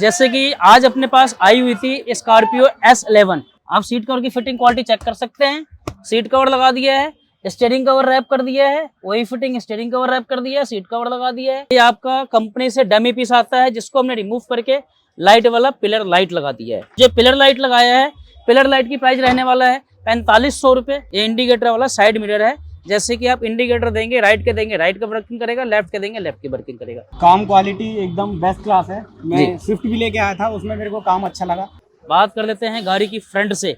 जैसे कि आज अपने पास आई हुई थी स्कॉर्पियो S11। आप सीट कवर की फिटिंग क्वालिटी चेक कर सकते हैं। सीट कवर लगा दिया है, स्टीयरिंग कवर रैप कर दिया है, वही फिटिंग स्टीयरिंग कवर रैप कर दिया है, सीट कवर लगा दिया है। ये आपका कंपनी से डमी पीस आता है जिसको हमने रिमूव करके लाइट वाला पिलर लाइट लगा दिया है। जो पिलर लाइट लगाया है, पिलर लाइट की प्राइस रहने वाला है 4500 रुपए। ये इंडिकेटर वाला साइड मिरर है, जैसे कि आप इंडिकेटर देंगे राइट के देंगे राइट का वर्किंग करेगा, लेफ्ट के देंगे लेफ्ट की वर्किंग करेगा। काम क्वालिटी एकदम बेस्ट क्लास है। मैं स्विफ्ट भी लेके आया था, उसमें मेरे को काम अच्छा लगा। बात कर लेते हैं गाड़ी की फ्रंट से,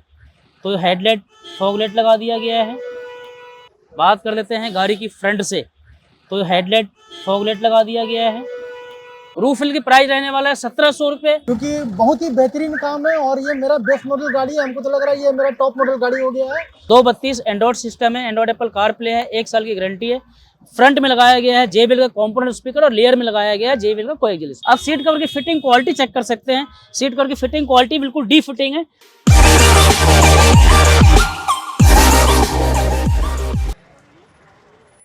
तो हेडलाइट फॉगलाइट लगा दिया गया है। बात कर लेते हैं गाड़ी की फ्रंट से, तो हेडलाइट फॉगलाइट लगा दिया गया है। रूफ हिल की प्राइस रहने वाला है 1700 रुपए, क्योंकि बहुत ही बेहतरीन काम है और ये मेरा बेस्ट मॉडल गाड़ी है। हमको तो लग रहा है ये मेरा टॉप मॉडल गाड़ी हो गया है। 232 एंड्रॉइड सिस्टम है, एंड्रॉइड एप्पल कार प्ले है, 1 साल की गारंटी है। फ्रंट में लगाया गया है JBL का कॉम्पोनेंट स्पीकर और लेयर में लगाया गया है JBL का कोएक्सियल। आप सीट कवर की फिटिंग क्वालिटी चेक कर सकते हैं। सीट कवर की फिटिंग क्वालिटी बिल्कुल डी फिटिंग है।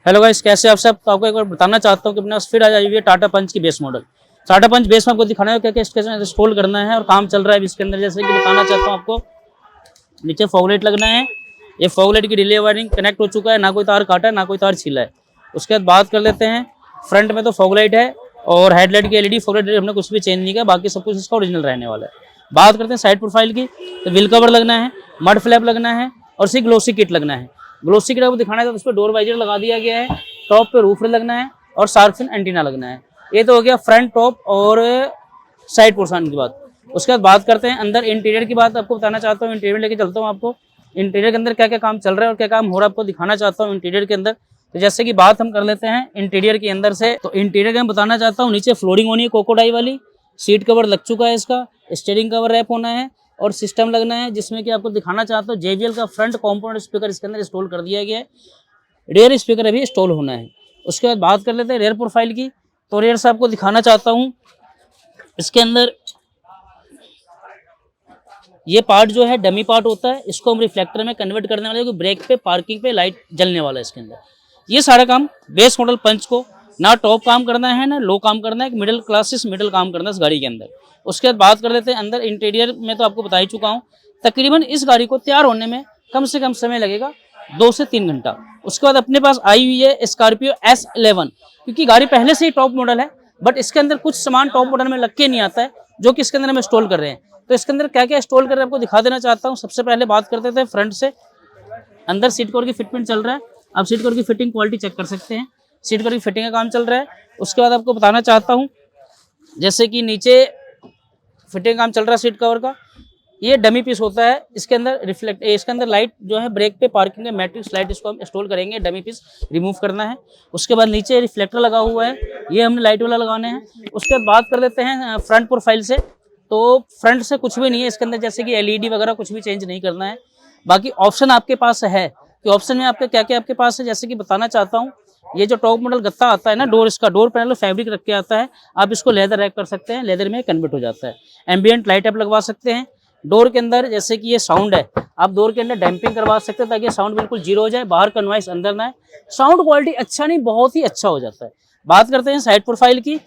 हेलो गाइस, कैसे आप सब? तो आपको एक बार बताना चाहता हूँ कि अपने पास फिर आ जाइए है टाटा पंच की बेस मॉडल। टाटा पंच बेस में आपको दिखाना है क्या क्या इसके इंस्टॉल करना है और काम चल रहा है इसके अंदर। जैसे कि बताना चाहता हूँ आपको, नीचे फॉगलाइट लगना है। ये फॉगलाइट की रिले वायरिंग कनेक्ट हो चुका है, ना कोई तार काटा है ना कोई तार छिला है। उसके बाद बात कर लेते हैं फ्रंट में, तो फॉगलाइट है और हेडलाइट की LED फॉगलाइट हमने कुछ भी चेंज नहीं किया, बाकी सब कुछ इसका ओरिजिनल रहने वाला है। बात करते हैं साइड प्रोफाइल की, तो व्हील कवर लगना है, मड फ्लैप लगना है और सी ग्लोसी किट लगना है। ग्लोसी किट आपको दिखाना है तो उस पर डोर वाइजर लगा दिया गया है। टॉप पे रूफ लगना है और शार्क फिन एंटीना लगना है। ये तो हो गया फ्रंट टॉप और साइड पोर्शन की बात। उसके बाद बात करते हैं अंदर इंटीरियर की बात। आपको बताना चाहता हूँ, इंटीरियर लेके चलता हूँ आपको। इंटीरियर के अंदर क्या क्या काम चल रहा है और क्या काम हो रहा है आपको दिखाना चाहता हूँ इंटीरियर के अंदर। तो जैसे कि बात हम कर लेते हैं इंटीरियर के अंदर से, तो इंटीरियर का मैं बताना चाहता हूँ, नीचे फ्लोरिंग होनी है कोकोडाई वाली, सीट कवर लग चुका है इसका, स्टीयरिंग कवर रैप होना है और सिस्टम लगना है, जिसमें कि आपको दिखाना चाहता हूँ JBL का फ्रंट कॉम्पोनेंट स्पीकर इसके अंदर इंस्टॉल कर दिया गया है। रेयर स्पीकर अभी इंस्टॉल होना है। उसके बाद बात कर लेते हैं रेयर प्रोफाइल की, तो रेयर से आपको दिखाना चाहता हूँ इसके अंदर ये पार्ट जो है डमी पार्ट होता है, इसको हम रिफ्लेक्टर में कन्वर्ट करने वाले, क्योंकि ब्रेक पे पार्किंग पे लाइट जलने वाला है इसके अंदर। ये सारा काम बेस मॉडल पंच को ना टॉप काम करना है ना लो काम करना है, मिडिल क्लासेस मिडिल काम करना है इस गाड़ी के अंदर। उसके बाद बात कर लेते हैं अंदर इंटीरियर में, तो आपको बता ही चुका हूँ। तकरीबन इस गाड़ी को तैयार होने में कम से कम समय लगेगा 2 से 3 घंटा। उसके बाद अपने पास आई हुई है स्कॉर्पियो S11, क्योंकि गाड़ी पहले से ही टॉप मॉडल है, बट इसके अंदर कुछ सामान टॉप मॉडल में लग के नहीं आता है, जो कि इसके अंदर हम इंस्टॉल कर रहे हैं। तो इसके अंदर क्या क्या इंस्टॉल कर रहे हैं आपको दिखा देना चाहता हूँ। सबसे पहले बात करते थे फ्रंट से, अंदर सीट कवर की फिटमेंट चल रहा है। आप सीट कवर की फिटिंग क्वालिटी चेक कर सकते हैं, सीट कवर की फिटिंग का काम चल रहा है। उसके बाद आपको बताना चाहता हूँ, जैसे कि नीचे फिटिंग काम चल रहा है सीट कवर का, ये डमी पीस होता है। इसके अंदर रिफ्लेक्ट, इसके अंदर लाइट जो है ब्रेक पे पार्किंग है, मैट्रिक्स लाइट, इसको हम इंस्टॉल करेंगे, डमी पीस रिमूव करना है। उसके बाद नीचे रिफ्लेक्टर लगा हुआ है, ये हमने लाइट वाला लगाने हैं। उसके बाद बात कर लेते हैं फ्रंट प्रोफाइल से, तो फ्रंट से कुछ भी नहीं है इसके अंदर, जैसे कि LED वगैरह कुछ भी चेंज नहीं करना है। बाकी ऑप्शन आपके पास है कि ऑप्शन में आपके क्या क्या आपके पास है, जैसे कि बताना चाहता हूँ। ये जो टॉप मॉडल गत्ता आता है ना, डोर, इसका डोर पैनल फैब्रिक रख के आता है, आप इसको लेदर रैप कर सकते हैं, लेदर में कन्वर्ट हो जाता है। एम्बियंट लाइट आप लगवा सकते हैं डोर के अंदर। जैसे कि ये साउंड है, आप डोर के अंदर डैम्पिंग करवा सकते हैं ताकि साउंड बिल्कुल जीरो हो जाए, बाहर का नॉइस अंदर ना है। साउंड क्वालिटी अच्छा नहीं, बहुत ही अच्छा हो जाता है। बात करते हैं साइड प्रोफाइल की,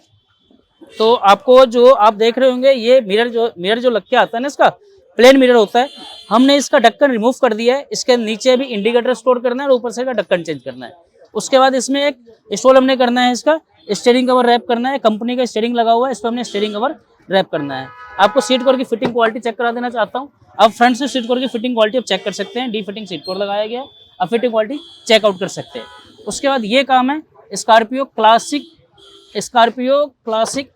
तो आपको जो आप देख रहे होंगे ये मिरर जो लग के आता है ना, इसका प्लेन मिरर होता है। हमने इसका ढक्कन रिमूव कर दिया है। इसके नीचे भी इंडिकेटर स्टोर करना है और ऊपर से का ढक्कन चेंज करना है। उसके बाद इसमें एक इंस्टॉल हमने करना है, इसका स्टीयरिंग कवर रैप करना है। कंपनी का स्टीयरिंग लगा हुआ है, इस पर हमने स्टीयरिंग कवर रैप करना है। आपको सीट कवर की फिटिंग क्वालिटी चेक करा देना चाहता हूँ। आप फ्रंट से सीट कवर की फिटिंग क्वालिटी आप चेक कर सकते हैं, डी फिटिंग सीट कवर लगाया गया है, आप फिटिंग क्वालिटी चेकआउट कर सकते हैं। उसके बाद ये काम है स्कॉर्पियो क्लासिक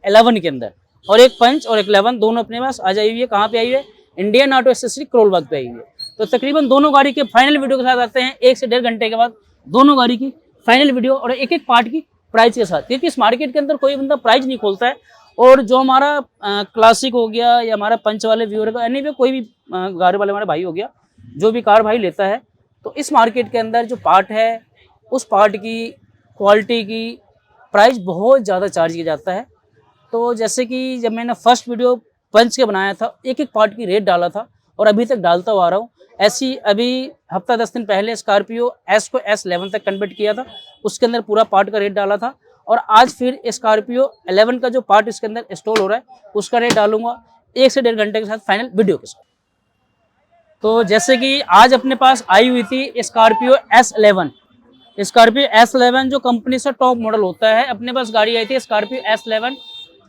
11 के अंदर, और एक पंच और एक 11 दोनों अपने पास आ जाई हुई है। कहाँ पे आई हुई है? Indian auto accessory Karol Bagh पे आई हुई है। तो तकरीबन दोनों गाड़ी के फाइनल वीडियो के साथ आते हैं 1 से 1.5 घंटे के बाद, दोनों गाड़ी की फाइनल वीडियो और एक एक पार्ट की प्राइस के साथ, क्योंकि इस मार्केट के अंदर कोई बंदा प्राइस नहीं खोलता है। और जो हमारा क्लासिक हो गया या हमारा पंच वाले व्यूअर का, यानी कोई भी गाड़ी वाले हमारे भाई हो गया, जो भी कार भाई लेता है, तो इस मार्केट के अंदर जो पार्ट है उस पार्ट की क्वालिटी की प्राइस बहुत ज़्यादा चार्ज किया जाता है। तो जैसे कि जब मैंने फर्स्ट वीडियो पंच के बनाया था, एक एक पार्ट की रेट डाला था और अभी तक डालता हुआ आ रहा हूँ। ऐसी अभी हफ्ता 10 दिन पहले स्कॉर्पियो S को S11 तक कन्वर्ट किया था, उसके अंदर पूरा पार्ट का रेट डाला था और आज फिर स्कॉर्पियो 11 का जो पार्ट इसके अंदर इंस्टॉल हो रहा है उसका रेट डालूंगा 1 से 1.5 घंटे के साथ फाइनल वीडियो के साथ। तो जैसे कि आज अपने पास आई हुई थी स्कॉर्पियो S11। स्कॉर्पियो S11 जो कंपनी से टॉप मॉडल होता है, अपने पास गाड़ी आई थी स्कॉर्पियो S11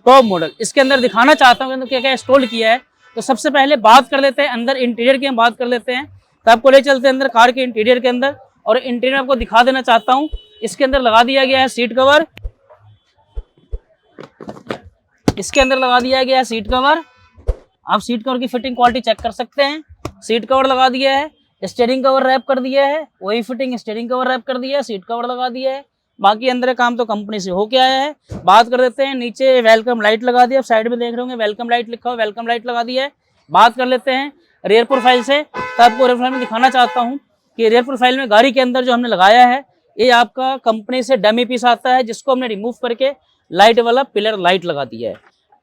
टॉप मॉडल। इसके अंदर दिखाना चाहता हूँ क्या क्या इंस्टॉल किया है। तो सबसे पहले बात कर लेते हैं अंदर इंटीरियर की, हम बात कर लेते हैं, तो आपको ले चलते हैं अंदर कार के इंटीरियर के अंदर। और इंटीरियर आपको दिखा देना चाहता हूँ, इसके अंदर लगा दिया गया है सीट कवर, इसके अंदर लगा दिया गया है सीट कवर। आप सीट कवर की फिटिंग क्वालिटी चेक कर सकते हैं। सीट कवर लगा दिया है, स्टीयरिंग कवर रैप कर दिया है, वही फिटिंग स्टीयरिंग कवर रैप कर दिया है, सीट कवर लगा दिया है। बाकी अंदर काम तो कंपनी से होके आया है। बात कर देते हैं नीचे वेलकम लाइट लगा दिया, साइड में देख रहे होंगे वेलकम लाइट लिखा हुआ, वेलकम लाइट लगा दिया है। बात कर लेते हैं रियर प्रोफाइल से, तो आपको रियर प्रोफाइल में दिखाना चाहता हूँ कि रियर प्रोफाइल में गाड़ी के अंदर जो हमने लगाया है ये आपका कंपनी से डमी पीस आता है, जिसको हमने रिमूव करके लाइट वाला पिलर लाइट लगा दिया है।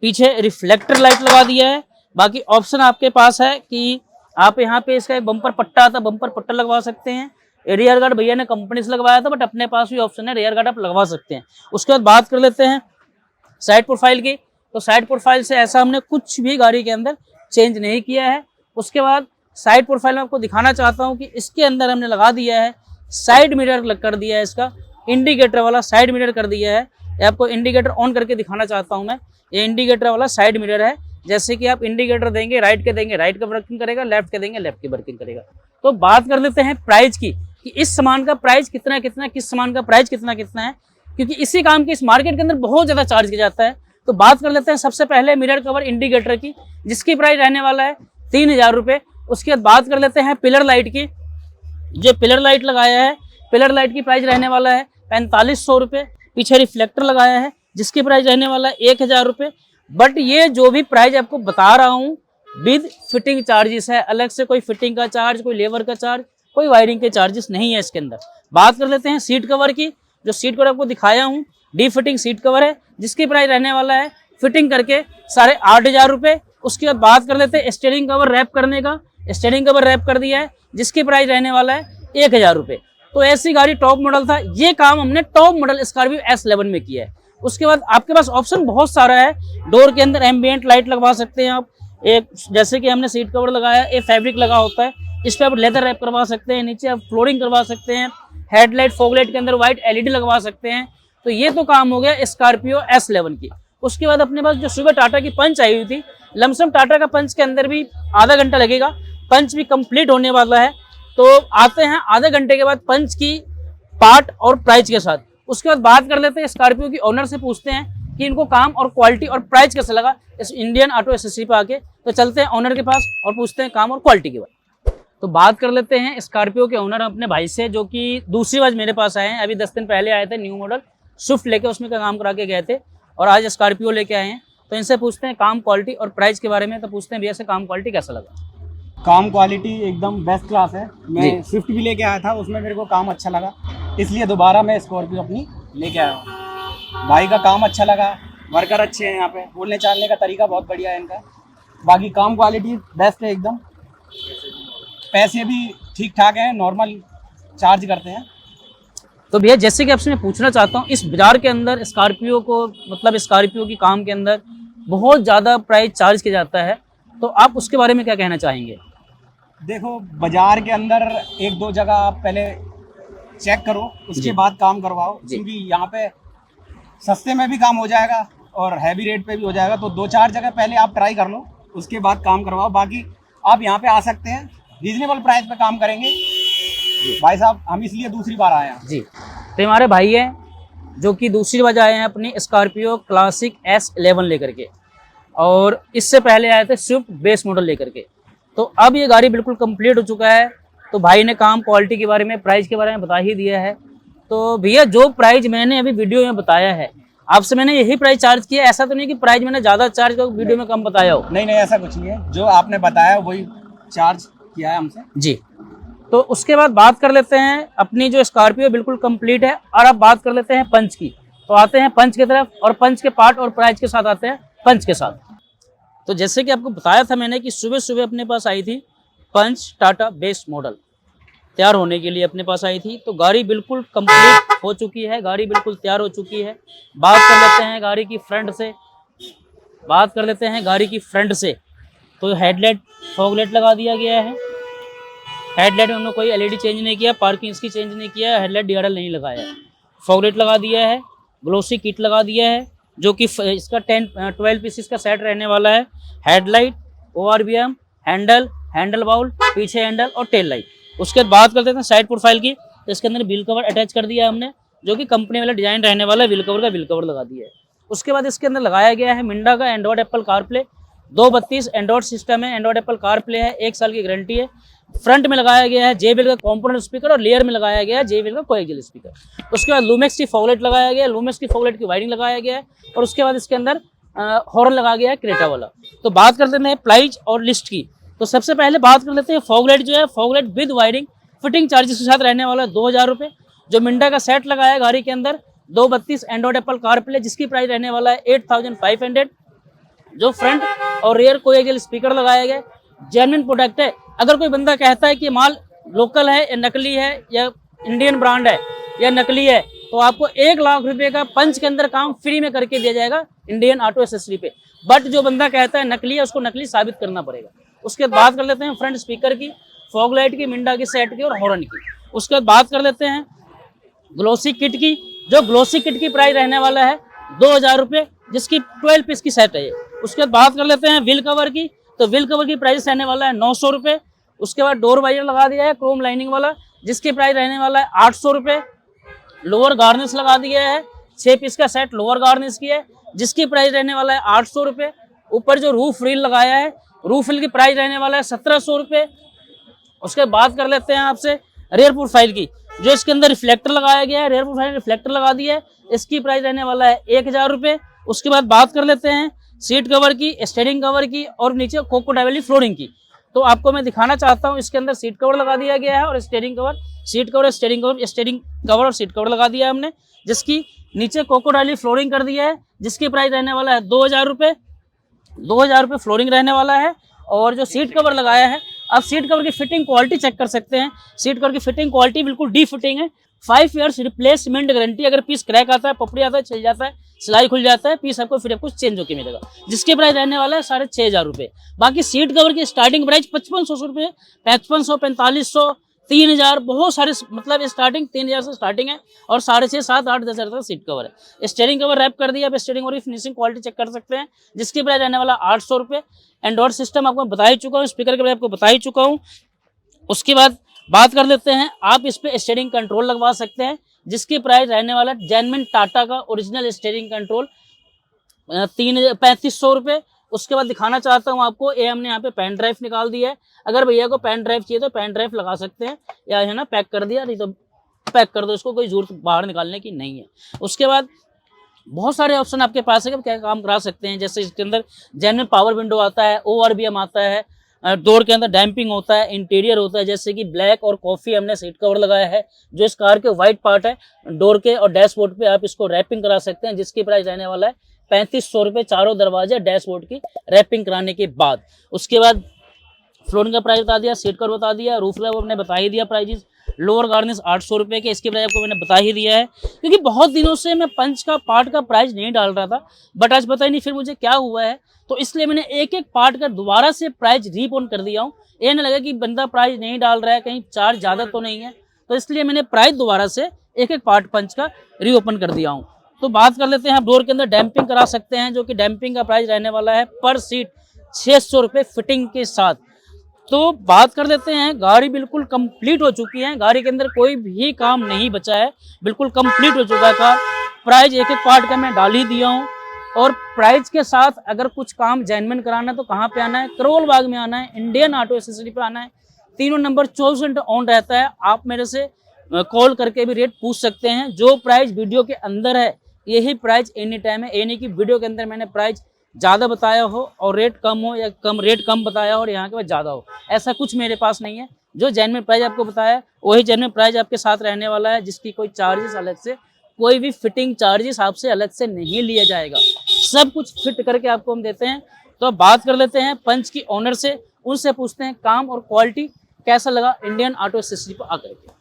पीछे रिफ्लेक्टर लाइट लगा दिया है। बाकी ऑप्शन आपके पास है कि आप यहाँ पे इसका एक बम्पर पट्टा आता है, बम्पर पट्टा लगवा सकते हैं। रियर गार्ड भैया ने कंपनी से लगवाया था, बट अपने पास भी ऑप्शन है रियर गार्ड आप लगवा सकते हैं। उसके बाद बात कर लेते हैं साइड प्रोफाइल की। तो साइड प्रोफाइल से ऐसा हमने कुछ भी गाड़ी के अंदर चेंज नहीं किया है। उसके बाद साइड प्रोफाइल में आपको दिखाना चाहता हूँ कि इसके अंदर हमने लगा दिया है साइड मिरर कर दिया है, इसका इंडिकेटर वाला साइड मिरर कर दिया है। ये आपको इंडिकेटर ऑन करके दिखाना चाहता हूँ मैं। ये इंडिकेटर वाला साइड मिरर है, जैसे कि आप इंडिकेटर देंगे राइट के देंगे राइट का वर्किंग करेगा, लेफ्ट के देंगे लेफ्ट की वर्किंग करेगा। तो बात कर लेते हैं प्राइस की कि इस सामान का प्राइस कितना कितना, किस सामान का प्राइस कितना कितना है, क्योंकि इसी काम की इस मार्केट के अंदर बहुत ज़्यादा चार्ज किया जाता है। तो बात कर लेते हैं सबसे पहले मिरर कवर इंडिकेटर की, जिसकी प्राइस रहने वाला है 3000 रुपये। उसके बाद बात कर लेते हैं पिलर लाइट की। जो पिलर लाइट लगाया है, पिलर लाइट की प्राइस रहने वाला है 4500 रुपये। पीछे रिफ्लेक्टर लगाया है जिसकी प्राइस रहने वाला है 1000 रुपये। बट ये जो भी प्राइस आपको बता रहा हूँ विद फिटिंग चार्जेस है, अलग से कोई फिटिंग का चार्ज, कोई लेबर का चार्ज, कोई वायरिंग के चार्जेस नहीं है इसके अंदर। बात कर लेते हैं सीट कवर की। जो सीट कवर आपको दिखाया हूँ डी फिटिंग सीट कवर है, जिसकी प्राइस रहने वाला है फिटिंग करके 8500 रुपये। उसके बाद बात कर लेते हैं स्टीयरिंग कवर रैप करने का। स्टीयरिंग कवर रैप कर दिया है, जिसकी प्राइस रहने वाला है 1000 रुपये। तो ऐसी गाड़ी टॉप मॉडल था, ये काम हमने टॉप मॉडल स्कॉर्पियो S11 में किया है। उसके बाद आपके पास ऑप्शन बहुत सारा है। डोर के अंदर एम्बिएंट लाइट लगवा सकते हैं आप, एक जैसे कि हमने सीट कवर लगाया, एक फैब्रिक लगा होता है, इस पर आप लेदर रैप करवा सकते हैं, नीचे आप फ्लोरिंग करवा सकते हैं, हेडलाइट फॉगलाइट के अंदर व्हाइट LED लगवा सकते हैं। तो ये तो काम हो गया स्कॉर्पियो S11 की। उसके बाद अपने पास जो सुबह टाटा की पंच आई हुई थी, लमसम टाटा का पंच के अंदर भी आधा घंटा लगेगा, पंच भी कंप्लीट होने वाला है। तो आते हैं आधे घंटे के बाद पंच की पार्ट और प्राइस के साथ। उसके बाद बात कर लेते हैं स्कॉर्पियो की ओनर से, पूछते हैं कि इनको काम और क्वालिटी और प्राइस कैसा लगा इस इंडियन ऑटो एसेसरी पे आके। तो चलते हैं ओनर के पास और पूछते हैं काम और क्वालिटी के बारे। तो बात कर लेते हैं स्कॉर्पियो के ओनर अपने भाई से, जो कि दूसरी बार मेरे पास आए हैं। अभी 10 दिन पहले आए थे, न्यू मॉडल स्विफ्ट लेके उसमें का काम करा के गए थे, और आज स्कॉर्पियो लेके आए हैं। तो इनसे पूछते हैं काम, क्वालिटी और प्राइस के बारे में। तो पूछते हैं भैया से काम क्वालिटी कैसा लगा। काम क्वालिटी एकदम बेस्ट क्लास है। मैं जी। स्विफ्ट भी लेके आया था, उसमें मेरे को काम अच्छा लगा, इसलिए दोबारा मैं स्कॉर्पियो अपनी लेके आया हूँ। भाई का काम अच्छा लगा, वर्कर अच्छे हैं यहाँ पे, बोलने चालने का तरीका बहुत बढ़िया है इनका। बाकी काम क्वालिटी बेस्ट है एकदम, पैसे भी ठीक ठाक हैं, नॉर्मल चार्ज करते हैं। तो भैया जैसे कि आपसे मैं पूछना चाहता हूँ, इस बाजार के अंदर स्कॉर्पियो को, मतलब स्कॉर्पियो की काम के अंदर बहुत ज़्यादा प्राइस चार्ज किया जाता है, तो आप उसके बारे में क्या कहना चाहेंगे। देखो, बाजार के अंदर एक दो जगह आप पहले चेक करो, उसके बाद काम करवाओ, क्योंकि यहाँ पे सस्ते में भी काम हो जाएगा और हैवी रेट पे भी हो जाएगा। तो 2-4 जगह पहले आप ट्राई कर लो, उसके बाद काम करवाओ। बाकी आप यहाँ पे आ सकते हैं, रीजनेबल प्राइस पे काम करेंगे। भाई साहब, हम इसलिए दूसरी बार आए हैं। जी, तो हमारे भाई हैं जो कि दूसरी बार आए हैं अपनी स्कॉर्पियो क्लासिक S11 लेकर के, और इससे पहले आए थे स्विफ्ट बेस मॉडल लेकर के। तो अब ये गाड़ी बिल्कुल कंप्लीट हो चुका है। तो भाई ने काम, क्वालिटी के बारे में, प्राइस के बारे में बता ही दिया है। तो भैया जो प्राइस मैंने अभी वीडियो में बताया है, आपसे मैंने यही प्राइस चार्ज किया, ऐसा तो नहीं कि प्राइस मैंने ज़्यादा चार्ज किया वीडियो में कम बताया हो। नहीं, ऐसा कुछ नहीं है, जो आपने बताया वही चार्ज किया है हमसे। जी, तो उसके बाद बात कर लेते हैं अपनी जो स्कॉर्पियो बिल्कुल कंप्लीट है, और अब बात कर लेते हैं पंच की। तो आते हैं पंच की तरफ, और पंच के पार्ट और प्राइस के साथ आते हैं पंच के साथ। तो जैसे कि आपको बताया था मैंने कि सुबह सुबह अपने पास आई थी पंच टाटा बेस मॉडल। तैयार होने के लिए अपने पास आई थी। तो गाड़ी बिल्कुल कंप्लीट हो चुकी है, गाड़ी बिल्कुल तैयार हो चुकी है। बात कर लेते हैं गाड़ी की फ्रंट से, बात कर लेते हैं गाड़ी की फ्रंट से। तो हेडलाइट फॉगलाइट लगा दिया गया है। हेडलाइट में हमने कोई एलईडी चेंज नहीं किया, पार्किंग इसकी चेंज नहीं किया, हेडलाइट डीआरएल नहीं लगाया है। फॉगलाइट लगा दिया है, ग्लोसी किट लगा दिया है जो कि इसका 12 पीसेस का सेट रहने वाला है। हेडलाइट, ओआरबीएम, हैंडल बाउल, पीछे हैंडल और टेल लाइट। उसके बाद बात करते हैं साइड प्रोफाइल की। तो इसके अंदर व्हील कवर अटैच कर दिया है हमने, जो कि कंपनी वाला डिजाइन रहने वाला है। व्हील कवर लगा दिया है। उसके बाद इसके अंदर लगाया गया है मिंडा का Android Apple CarPlay 232 Android system है, एंड्रॉइड एप्पल कारप्ले है, 1 साल की गारंटी है। फ्रंट में लगाया गया है जेबीएल का कंपोनेंट स्पीकर और लेयर में लगाया गया है जेबीएल का कोएक्सियल स्पीकर। उसके बाद लूमेक्स की फॉगलाइट लगाया गया है, लूमेक्स की फॉगलाइट की वायरिंग लगाया गया है। और उसके बाद इसके अंदर हॉर्न लगा गया है क्रेटा वाला। तो बात कर लेते हैं प्राइस और लिस्ट की। तो सबसे पहले बात कर लेते हैं फॉगलाइट जो है, fog light with wiring fitting charges के साथ रहने वाला है 2000 रुपये। जो मिंडा का सेट लगाया है गाड़ी के अंदर 232 एंड्रॉइड एप्पल कारप्ले, जिसकी प्राइस रहने वाला है 8500। जो फ्रंट और रियर कोएक्सियल स्पीकर लगाया गया, जेन्युइन प्रोडक्ट है। अगर कोई बंदा कहता है कि माल लोकल है या नकली है या इंडियन ब्रांड है या नकली है, तो आपको 1 लाख रुपए का पंच के अंदर काम फ्री में करके दिया जाएगा इंडियन ऑटो एसेसरी पे। बट जो बंदा कहता है नकली है, उसको नकली साबित करना पड़ेगा। उसके बाद बात कर लेते हैं फ्रंट स्पीकर की, फॉगलाइट की, मिंडा की सेट की और हॉर्न की। उसके बाद बात कर लेते हैं ग्लोसी किट की। जो ग्लोसी किट की प्राइस रहने वाला है 2000 रुपये, जिसकी 12 पीस की सेट है ये। उसके बाद बात कर लेते हैं व्हील कवर की। तो व्हील कवर की प्राइस रहने वाला है 900 रुपये। उसके बाद डोर वाइजर लगा दिया है क्रोम लाइनिंग वाला, जिसकी प्राइस रहने वाला है 800 रुपये। लोअर गार्निश लगा दिया है, 6 पीस का सेट लोअर गार्निश की है, जिसकी प्राइस रहने वाला है 800 रुपये। ऊपर जो रूफ रील लगाया है, रूफ रील की प्राइस रहने वाला है 1700 रुपये। उसके बाद कर लेते हैं आपसे रेयर प्रोफाइल की। जो इसके अंदर रिफ्लेक्टर लगाया गया है, रेयर प्रोफाइल रिफ्लेक्टर लगा दिया है, इसकी प्राइस रहने वाला है 1000 रुपये। उसके बाद बात कर लेते हैं सीट कवर की, स्टीयरिंग कवर की और नीचे कोकोडावेली फ्लोरिंग की। तो आपको मैं दिखाना चाहता हूँ, इसके अंदर सीट कवर लगा दिया गया है और steering cover, seat cover, steering cover और सीट कवर लगा दिया है हमने, जिसकी नीचे कोकोडावेली फ्लोरिंग कर दिया है, जिसकी प्राइस रहने वाला है 2000 रुपये। 2000 रुपये फ्लोरिंग रहने वाला है। और जो सीट कवर लगाया है, आप सीट कवर की फिटिंग क्वालिटी चेक कर सकते हैं। सीट कवर की फिटिंग क्वालिटी बिल्कुल डी फिटिंग है। 5 ईयर्स रिप्लेसमेंट गारंटी। अगर पीस क्रैक आता है, पपड़ी आता है, छिल जाता है, सिलाई खुल जाता है, पीस आपको फिर आपको चेंज होकर मिलेगा, जिसके प्राइस रहने वाला है 6500 रुपये। बाकी सीट कवर की स्टार्टिंग प्राइस 5500 रुपये, 5500, 4500, 3000, बहुत सारे, मतलब स्टार्टिंग 3000 से स्टार्टिंग है और 6,500, 7, 8, 10 हज़ार तक सीट कवर है। स्टीयरिंग कवर रैप कर दिया, आप स्टीयरिंग कवर की फिनिशिंग क्वालिटी चेक कर सकते हैं, जिसकी प्राइस रहने वाला 800 रुपये। एंड्रॉइड सिस्टम आपको बता ही चुका हूँ, स्पीकर के बारे में आपको बता ही चुका हूँ। उसके बाद बात कर लेते हैं, आप इस पे स्टीयरिंग कंट्रोल लगवा सकते हैं, जिसकी प्राइस रहने वाला जेन्युइन टाटा का ओरिजिनल स्टीयरिंग कंट्रोल 3500 रुपये। उसके बाद दिखाना चाहता हूँ आपको, ये हमने यहाँ पे पेन ड्राइव निकाल दिया है। अगर भैया को पेन ड्राइव चाहिए तो पेन ड्राइव लगा सकते हैं, या है ना पैक कर दिया, नहीं तो पैक कर दो, इसको कोई जरूरत बाहर निकालने की नहीं है। उसके बाद बहुत सारे ऑप्शन आपके पास है कि क्या काम करा सकते हैं, जैसे इसके अंदर जेन्युइन पावर विंडो आता है, ओआरबीएम आता है, डोर के अंदर डैम्पिंग होता है, इंटीरियर होता है, जैसे कि ब्लैक और कॉफ़ी हमने सीट कवर लगाया है। जो इस कार के वाइट पार्ट है डोर के और डैशबोर्ड पे, आप इसको रैपिंग करा सकते हैं, जिसकी प्राइस रहने वाला है 3500 रुपये, चारों दरवाजे डैशबोर्ड की रैपिंग कराने के बाद। उसके बाद फ्लोरिंग का प्राइस बता दिया, सीट कवर बता दिया, रूफ लैब हमने बता ही दिया प्राइजेस। लोअर गार्निश 800 रुपये के, इसके प्राइस आपको मैंने बता ही दिया है, क्योंकि बहुत दिनों से मैं पंच का पार्ट का प्राइस नहीं डाल रहा था, बट आज पता ही नहीं फिर मुझे क्या हुआ है, तो इसलिए मैंने एक एक पार्ट का दोबारा से प्राइस रीपोन कर दिया हूँ। ये नहीं लगा कि बंदा प्राइस नहीं डाल रहा है, कहीं चार्ज ज़्यादा तो नहीं है, तो इसलिए मैंने प्राइस दोबारा से एक एक पार्ट पंच का रीओपन कर दिया हूँ। तो बात कर लेते हैं, आप डोर के अंदर डैम्पिंग करा सकते हैं, जो कि डैम्पिंग का प्राइस रहने वाला है पर सीट 600 रुपये फिटिंग के साथ। तो बात कर लेते हैं, गाड़ी बिल्कुल कंप्लीट हो चुकी है, गाड़ी के अंदर कोई भी काम नहीं बचा है, बिल्कुल कंप्लीट हो चुका है कार। प्राइस एक एक पार्ट का मैं डाल ही दिया हूँ, और प्राइस के साथ अगर कुछ काम जेन्युइन कराना है तो कहाँ पे आना है, करोल बाग में आना है, इंडियन ऑटो एसेसरी पे आना है। तीनों नंबर 24 घंटे ऑन रहता है, आप मेरे से कॉल करके भी रेट पूछ सकते हैं। जो प्राइस वीडियो के अंदर है यही प्राइस एनी टाइम है, ये नहीं कि वीडियो के अंदर मैंने प्राइस ज़्यादा बताया हो और रेट कम हो, या रेट कम बताया हो और यहाँ के बाद ज़्यादा हो, ऐसा कुछ मेरे पास नहीं है। जो जेन्युइन प्राइस आपको बताया वही जेन्युइन प्राइस आपके साथ रहने वाला है, जिसकी कोई चार्जेस अलग से, कोई भी फिटिंग चार्जेस आपसे अलग से नहीं लिया जाएगा, सब कुछ फिट करके आपको हम देते हैं। तो अब बात कर लेते हैं पंच की ओनर से, उनसे पूछते हैं काम और क्वालिटी कैसा लगा इंडियन ऑटो एसेसरी पर आकर के।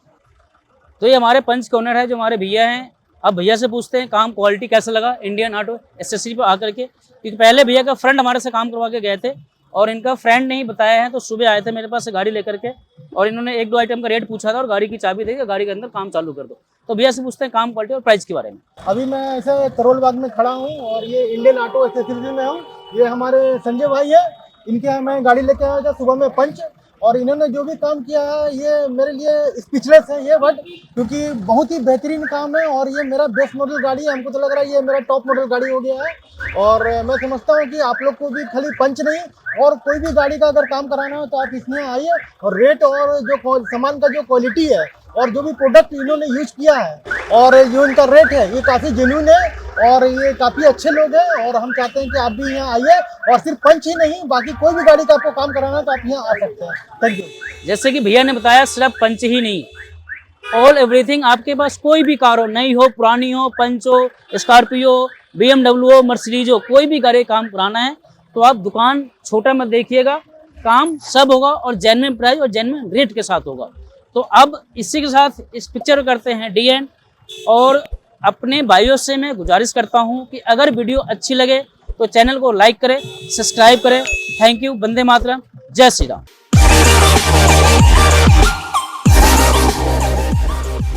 तो ये हमारे पंच के ओनर है जो हमारे भैया हैं। अब भैया से पूछते हैं काम क्वालिटी कैसा लगा इंडियन ऑटो एसेसरी पर आकर के, क्योंकि पहले भैया का फ्रेंड हमारे से काम करवा के गए थे और इनका फ्रेंड ने ही बताया है, तो सुबह आए थे मेरे पास से गाड़ी लेकर के और इन्होंने 1-2 आइटम का रेट पूछा था और गाड़ी की चाबी देकर गाड़ी के अंदर काम चालू कर दो। तो भैया से पूछते हैं काम क्वालिटी और प्राइस के बारे में। अभी मैं ऐसे करोल बाग में खड़ा हूँ और ये इंडियन ऑटो एसेसरीज में हूँ। ये हमारे संजय भाई है, इनके यहाँ मैं गाड़ी लेके आया था सुबह में पंच, और इन्होंने जो भी काम किया है ये मेरे लिए स्पीचलेस है ये वर्ड, क्योंकि बहुत ही बेहतरीन काम है और ये मेरा बेस्ट मॉडल गाड़ी है। हमको तो लग रहा है ये मेरा टॉप मॉडल गाड़ी हो गया है। और मैं समझता हूँ कि आप लोग को भी खाली पंच नहीं और कोई भी गाड़ी का अगर काम कराना हो तो आप इसमें आइए, और रेट और जो सामान का जो क्वालिटी है और जो भी प्रोडक्ट इन्होंने यूज किया है और जो इनका रेट है ये काफ़ी जेन्युइन है और ये काफ़ी अच्छे लोग हैं। और हम चाहते हैं कि आप भी यहाँ आइए, और सिर्फ पंच ही नहीं बाकी कोई भी गाड़ी का आपको काम कराना है तो आप यहाँ आ सकते हैं। Thank you. जैसे कि भैया ने बताया सिर्फ पंच ही नहीं, ऑल एवरीथिंग, आपके पास कोई भी कार हो, नई हो पुरानी हो, पंच हो, स्कॉर्पियो, BMW हो, मर्सिडीज हो, कोई भी गाड़ी काम कराना है तो आप दुकान छोटा मत देखिएगा, काम सब होगा और जेन्युइन प्राइस और जेन्युइन रेट के साथ होगा। तो अब इसी के साथ इस पिक्चर करते हैं डी एंड, और अपने भाइयों से मैं गुजारिश करता हूं कि अगर वीडियो अच्छी लगे तो चैनल को लाइक करें, सब्सक्राइब करें। Thank you. वंदे मातरम। जय श्री राम।